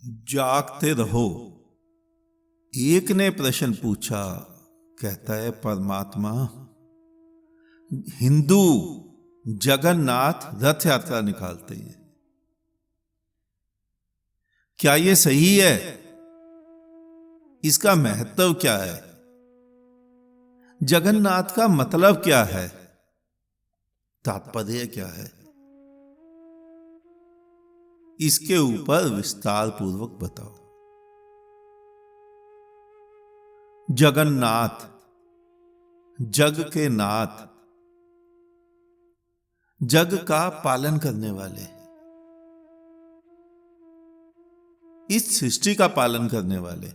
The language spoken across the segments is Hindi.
जागते रहो। एक ने प्रश्न पूछा। कहता है परमात्मा, हिंदू जगन्नाथ रथ यात्रा निकालते हैं, क्या ये सही है? इसका महत्व क्या है? जगन्नाथ का मतलब क्या है? तात्पर्य क्या है? इसके ऊपर विस्तार पूर्वक बताओ। जगन्नाथ, जग के नाथ, जग का पालन करने वाले, इस सृष्टि का पालन करने वाले।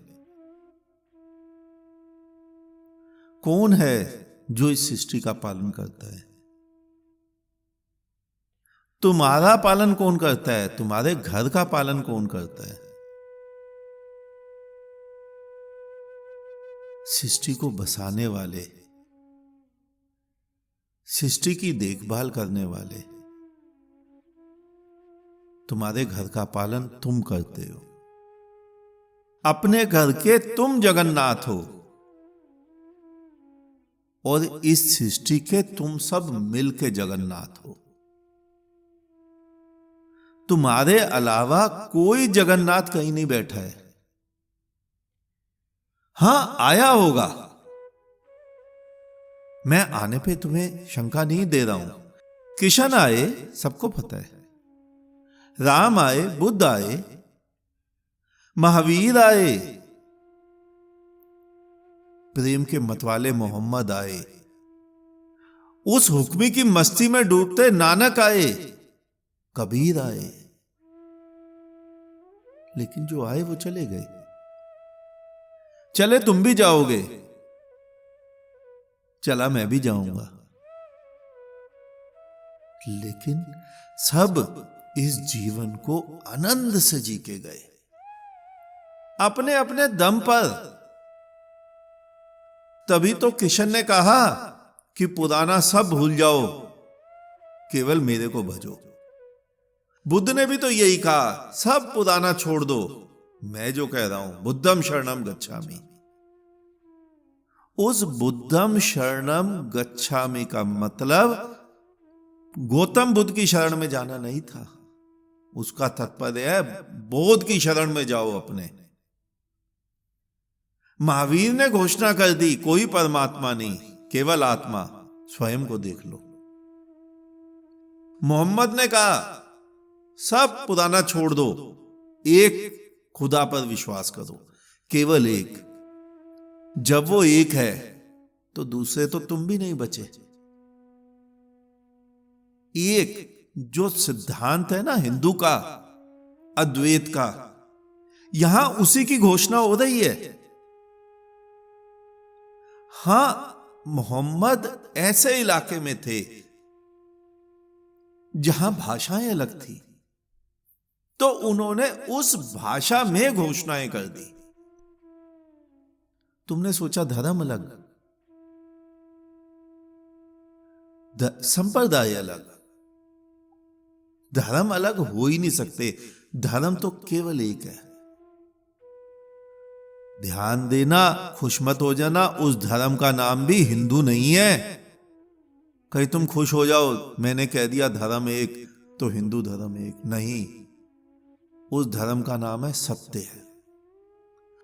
कौन है जो इस सृष्टि का पालन करता है? तुम्हारा पालन कौन करता है? तुम्हारे घर का पालन कौन करता है? सृष्टि को बसाने वाले, सृष्टि की देखभाल करने वाले। तुम्हारे घर का पालन तुम करते हो। अपने घर के तुम जगन्नाथ हो और इस सृष्टि के तुम सब मिलके जगन्नाथ हो। तुम्हारे अलावा कोई जगन्नाथ कहीं नहीं बैठा है। हां, आया होगा। मैं आने पे तुम्हें शंका नहीं दे रहा हूं। किशन आए, सबको पता है। राम आए, बुद्ध आए, महावीर आए, प्रेम के मतवाले मोहम्मद आए, उस हुक्मी की मस्ती में डूबते नानक आए, कबीर आए, लेकिन जो आए वो चले गए। चले तुम भी जाओगे, चला मैं भी जाऊंगा, लेकिन सब इस जीवन को आनंद से जी के गए, अपने अपने दम पर। तभी तो किशन ने कहा कि पुराना सब भूल जाओ, केवल मेरे को भजो। बुद्ध ने भी तो यही कहा, सब पुराना छोड़ दो, मैं जो कह रहा हूं, बुद्धम शरणम गच्छामि। उस बुद्धम शरणम गच्छामि का मतलब गौतम बुद्ध की शरण में जाना नहीं था। उसका तात्पर्य है बोध की शरण में जाओ अपने। महावीर ने घोषणा कर दी, कोई परमात्मा नहीं, केवल आत्मा, स्वयं को देख लो। मोहम्मद ने कहा सब पुराना छोड़ दो, एक खुदा पर विश्वास करो, केवल एक। जब वो एक है तो दूसरे तो तुम भी नहीं बचे। एक जो सिद्धांत है ना हिंदू का, अद्वैत का, यहां उसी की घोषणा हो रही है। हां, मोहम्मद ऐसे इलाके में थे जहां भाषाएं अलग थी, तो उन्होंने उस भाषा में घोषणाएं कर दी। तुमने सोचा धर्म अलग, संप्रदाय अलग, धर्म अलग हो ही नहीं सकते। धर्म तो केवल एक है। ध्यान देना, खुश मत हो जाना, उस धर्म का नाम भी हिंदू नहीं है। कहीं तुम खुश हो जाओ, मैंने कह दिया धर्म एक तो हिंदू धर्म एक नहीं। उस धर्म का नाम है सत्य है।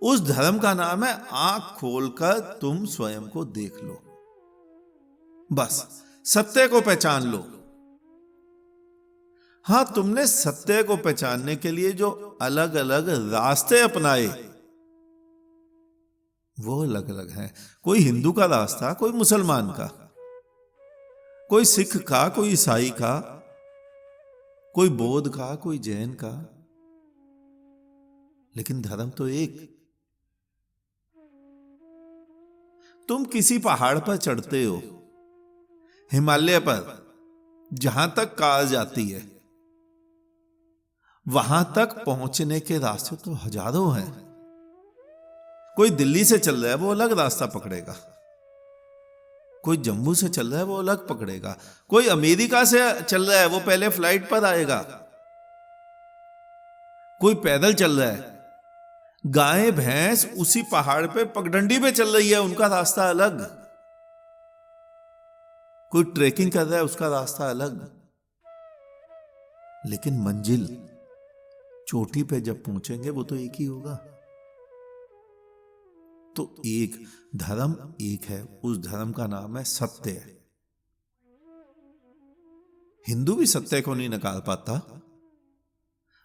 उस धर्म का नाम है आंख खोलकर तुम स्वयं को देख लो, बस सत्य को पहचान लो। हां, तुमने सत्य को पहचानने के लिए जो अलग अलग रास्ते अपनाए वो अलग अलग हैं। कोई हिंदू का रास्ता, कोई मुसलमान का, कोई सिख का, कोई ईसाई का, कोई बौद्ध का, कोई जैन का, लेकिन धर्म तो एक। तुम किसी पहाड़ पर चढ़ते हो, हिमालय पर, जहां तक कार जाती है, वहां तक पहुंचने के रास्ते तो हजारों हैं। कोई दिल्ली से चल रहा है वो अलग रास्ता पकड़ेगा, कोई जम्मू से चल रहा है वो अलग पकड़ेगा, कोई अमेरिका से चल रहा है वो पहले फ्लाइट पर आएगा, कोई पैदल चल रहा है गाय भैंस उसी पहाड़ पे पगडंडी पे चल रही है, उनका रास्ता अलग। कोई ट्रेकिंग कर रहा है, उसका रास्ता अलग। लेकिन मंजिल, चोटी पे जब पहुंचेंगे वो तो एक ही होगा। तो एक धर्म एक है, उस धर्म का नाम है सत्य। हिंदू भी सत्य को नहीं नकार पाता,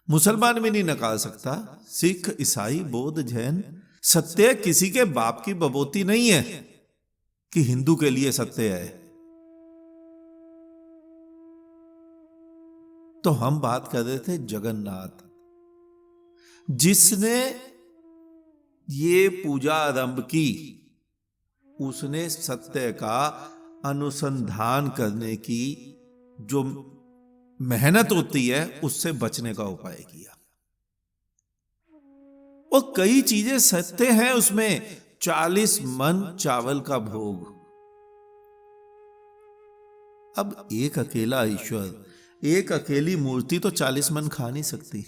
मुसलमान भी नहीं नकार सकता, सिख, ईसाई, बौद्ध, जैन। सत्य किसी के बाप की बबोती नहीं है कि हिंदू के लिए सत्य है। तो हम बात कर रहे थे जगन्नाथ, जिसने ये पूजा आरंभ की, उसने सत्य का अनुसंधान करने की जो मेहनत होती है उससे बचने का उपाय किया। और कई चीजें सत्य हैं उसमें। 40 मन चावल का भोग। अब एक अकेला ईश्वर, एक अकेली मूर्ति तो 40 मन खा नहीं सकती।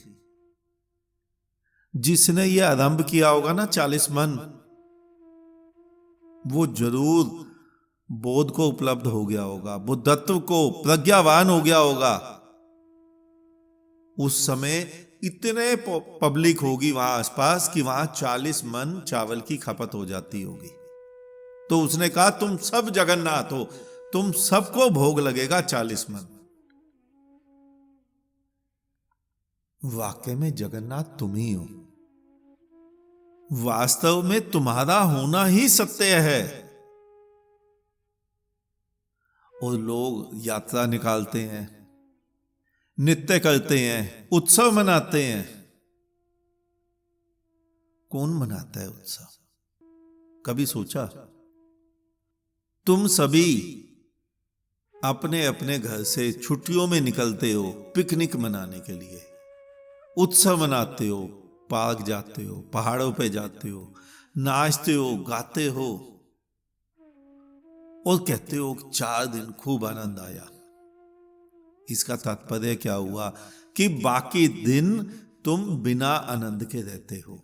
जिसने ये आरंभ किया होगा ना 40 मन, वो जरूर बोध को उपलब्ध हो गया होगा, बुद्धत्व को, प्रज्ञावान हो गया होगा। उस समय इतने पब्लिक होगी वहां आसपास कि वहां 40 मन चावल की खपत हो जाती होगी। तो उसने कहा तुम सब जगन्नाथ हो, तुम सबको भोग लगेगा 40 मन। वाकई में जगन्नाथ तुम ही हो। वास्तव में तुम्हारा होना ही सत्य है। और लोग यात्रा निकालते हैं, नृत्य करते हैं, उत्सव मनाते हैं। कौन मनाता है उत्सव? कभी सोचा? तुम सभी अपने अपने घर से छुट्टियों में निकलते हो पिकनिक मनाने के लिए, उत्सव मनाते हो, पार्क जाते हो, पहाड़ों पे जाते हो, नाचते हो, गाते हो और कहते हो 4 दिन खूब आनंद आया। इसका तात्पर्य क्या हुआ कि बाकी दिन तुम बिना आनंद के रहते हो।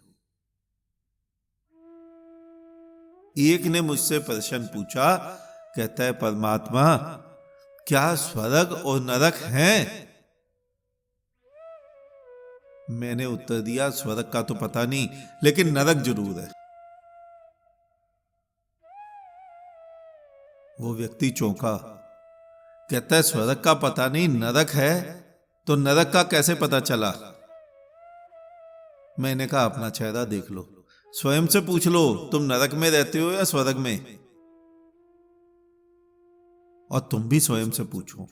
एक ने मुझसे प्रश्न पूछा, कहता है परमात्मा क्या स्वर्ग और नरक हैं? मैंने उत्तर दिया स्वर्ग का तो पता नहीं, लेकिन नरक जरूर है। वो व्यक्ति चौंका, कहता है स्वर्ग का पता नहीं, नरक है? तो नरक का कैसे पता चला? मैंने कहा अपना चेहरा देख लो, स्वयं से पूछ लो तुम नरक में रहते हो या स्वर्ग में। और तुम भी स्वयं से पूछो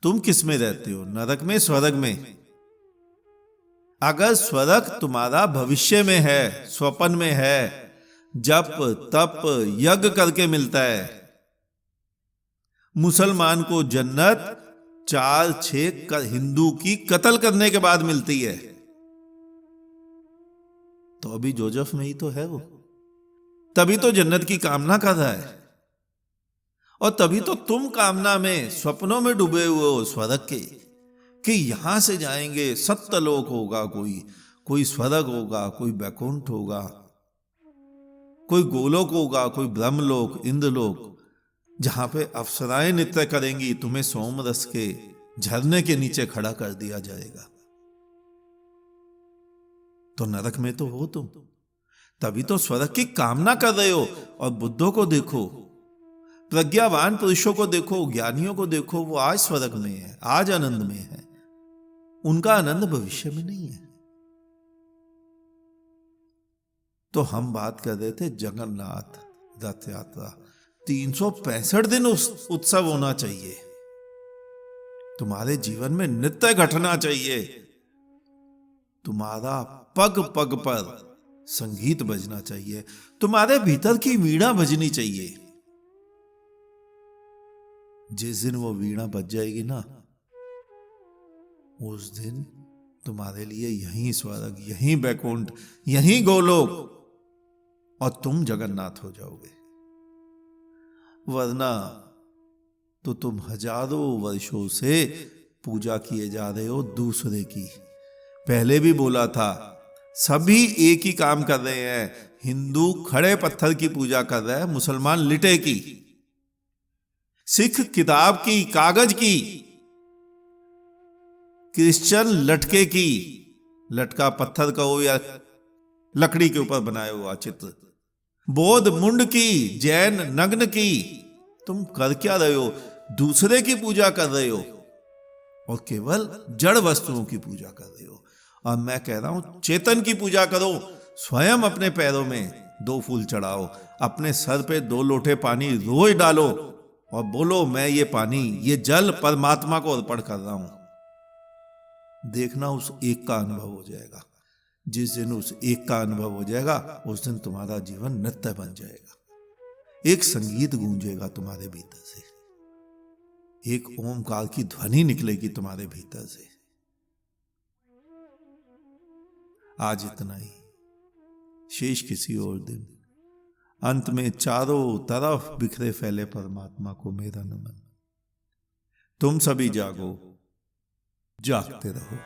तुम किस में रहते हो, नरक में, स्वर्ग में? अगर स्वर्ग तुम्हारा भविष्य में है, स्वप्न में है, जप तप यज्ञ करके मिलता है। मुसलमान को जन्नत 4-6 हिंदू की कत्ल करने के बाद मिलती है। तो अभी जोसेफ में ही तो है वो, तभी तो जन्नत की कामना कर रहा है। और तभी तो तुम कामना में, स्वप्नों में डूबे हुए हो स्वर्ग के, कि यहां से जाएंगे सत्यलोक होगा, कोई स्वर्ग होगा, कोई वैकुंठ होगा, कोई गोलोक होगा, कोई ब्रह्मलोक, इंद्रलोक, जहां पे अप्सराएं नृत्य करेंगी, तुम्हें सोम रस के झरने के नीचे खड़ा कर दिया जाएगा। तो नरक में तो हो तुम, तभी तो स्वर्ग की कामना कर रहे हो। और बुद्धों को देखो, प्रज्ञावान पुरुषों को देखो, ज्ञानियों को देखो, वो आज स्वर्ग में है, आज आनंद में है। उनका आनंद भविष्य में नहीं है। तो हम बात कर रहे थे जगन्नाथ रथ यात्रा, 365 दिन उत्सव होना चाहिए। तुम्हारे जीवन में नृत्य घटना चाहिए, तुम्हारा पग पग पर संगीत बजना चाहिए, तुम्हारे भीतर की वीणा बजनी चाहिए। जिस दिन वो वीणा बज जाएगी ना, उस दिन तुम्हारे लिए यहीं स्वर्ग, यहीं बैकुंठ, यहीं गोलोक, और तुम जगन्नाथ हो जाओगे। वरना तो तुम हजारों वर्षों से पूजा किए जा रहे हो दूसरे की। पहले भी बोला था सभी एक ही काम कर रहे हैं। हिंदू खड़े पत्थर की पूजा कर रहा है, मुसलमान लिटे की, सिख किताब की, कागज की, क्रिश्चियन लटके की, लटका पत्थर का हो या लकड़ी के ऊपर बनाया हुआ चित्र, बौद्ध मुंड की, जैन नग्न की। तुम कर क्या रहे हो? दूसरे की पूजा कर रहे हो और केवल जड़ वस्तुओं की पूजा कर रहे हो। और मैं कह रहा हूं चेतन की पूजा करो। स्वयं अपने पैरों में 2 फूल चढ़ाओ, अपने सर पे 2 लोटे पानी रोज डालो और बोलो मैं ये पानी, ये जल परमात्मा को अर्पण कर रहा हूं। देखना उस एक का अनुभव हो जाएगा। जिस दिन उस एक का अनुभव हो जाएगा उस दिन तुम्हारा जीवन नृत्य बन जाएगा। एक संगीत गूंजेगा तुम्हारे भीतर से, एक ओमकार की ध्वनि निकलेगी तुम्हारे भीतर से। आज इतना ही, शेष किसी और दिन। अंत में चारों तरफ बिखरे फैले परमात्मा को मेरा नमन। तुम सभी जागो, जागते रहो।